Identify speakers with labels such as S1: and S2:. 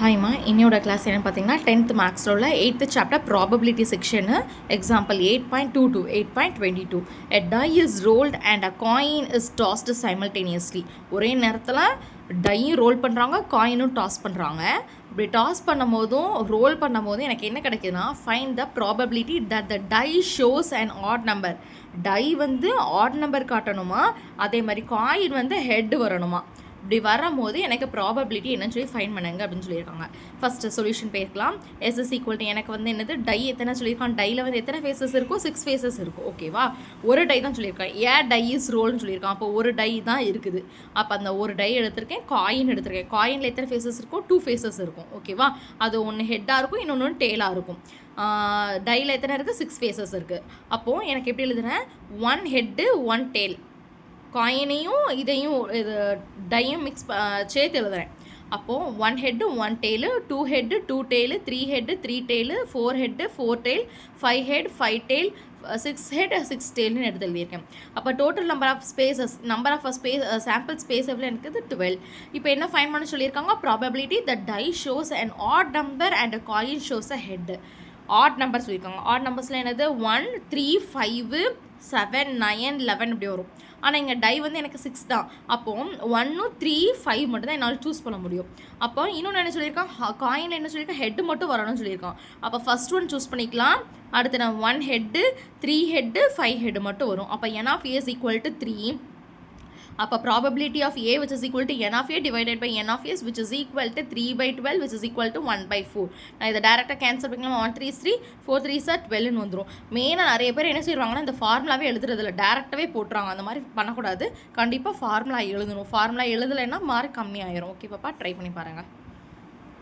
S1: ஹாய்மா, இன்னையோட கிளாஸ் என்னென்னு பார்த்தீங்கன்னா 10th மேக்ஸில் உள்ள 8th chapter probability section example 8.22 8.22 a die is rolled and a coin is tossed simultaneously. ஒரே நேரத்தில் டையும் ரோல் பண்ணுறாங்க, காயினும் டாஸ் பண்ணுறாங்க. இப்படி டாஸ் பண்ணும்போதும் ரோல் பண்ணும்போதும் எனக்கு என்ன கிடைக்குதுன்னா find the probability that the die shows and odd number. Die வந்து ஆட் நம்பர் காட்டணுமா, அதே மாதிரி காயின் வந்து ஹெட் வரணுமா. இப்படி வரும்போது எனக்கு ப்ராபபிலிட்டி என்னன்னு சொல்லி ஃபைன் பண்ணுங்க அப்படின்னு சொல்லியிருக்காங்க. ஃபஸ்ட்டு சொல்யூஷன் போயிருக்கலாம். எஸ் இஸ் ஈக்குவல் டு எனக்கு வந்து என்னது டை எத்தனை சொல்லியிருக்கான், டையில் வந்து எத்தனை ஃபேஸஸ் இருக்கும், 6 ஃபேஸஸ் இருக்கும். ஓகேவா, ஒரு டை தான் சொல்லியிருக்கான். டை இஸ் ரோல்னு சொல்லியிருக்கான். அப்போ ஒரு டை தான் இருக்குது. அப்போ அந்த ஒரு டை எடுத்திருக்கேன், காயின் எடுத்திருக்கேன். காயினில் எத்தனை ஃபேஸஸ் இருக்கும், 2 ஃபேஸஸ் இருக்கும். ஓகேவா, அது ஒன்று ஹெட்டாக இருக்கும், இன்னொன்று டெய்லாக இருக்கும். டையில் எத்தனை இருக்குது, 6 ஃபேஸஸ் இருக்குது. அப்போது எனக்கு எப்படி எழுதுனேன், 1 ஹெட்டு 1 டெய்ல். காயினையும் இதையும் இது டையும் மிக்ஸ் சேர்த்து எழுதுறேன். அப்போது 1 head 1 tail, 2 head 2 tail, 3 head 3 tail, 4 head 4 tail, 5 head 5 tail, 6 head 6 டெய்ல்னு எடுத்து எழுதியிருக்கேன். அப்போ total number of sample space எவ்வளோ இருக்குது, 12. இப்போ என்ன ஃபைன் பண்ண சொல்லியிருக்காங்க, probability the die shows and odd number and coin shows a head. Odd number சொல்லியிருக்காங்க. ஆட் நம்பர்ஸில் என்னது 1 3 5 7 9 11 இப்படி வரும். ஆனால் இங்கே டை வந்து எனக்கு 6 தான். அப்போது 1 3 5 மட்டும் தான் என்னால் சூஸ் பண்ண முடியும். அப்போ இன்னொன்று என்ன சொல்லியிருக்கான், காயினில் என்ன சொல்லியிருக்கான், ஹெட்டு மட்டும் வரணும்னு சொல்லியிருக்கான். அப்போ ஃபஸ்ட் ஒன் சூஸ் பண்ணிக்கலாம். அடுத்து நான் 1 ஹெட்டு 3 ஹெட்டு 5 ஹெட்டு மட்டும் வரும். அப்போ n of a is equal to 3. அப்போ probability of a which is equal to n of a divided by n of a which is equal to 3/12 which is equal to 1/4. நான் இதை டேரெக்டாக cancel பண்ணிக்கலாம். 1 3 3 4 3 12ன்னு வந்துடும். மெயினாக நிறைய பேர் என்ன செய்வாங்கன்னா இந்த ஃபார்முலாவே எழுதுறதில்ல, டேரெக்டாகவே போட்டுறாங்க. அந்த மாதிரி பண்ணக்கூடாது. கண்டிப்பாக ஃபார்முலா எழுதணும். ஃபார்முலா எழுதலைன்னா மார்க் கம்மியாயிரும். ஓகே பாப்பா, ட்ரை பண்ணி பாருங்கள்.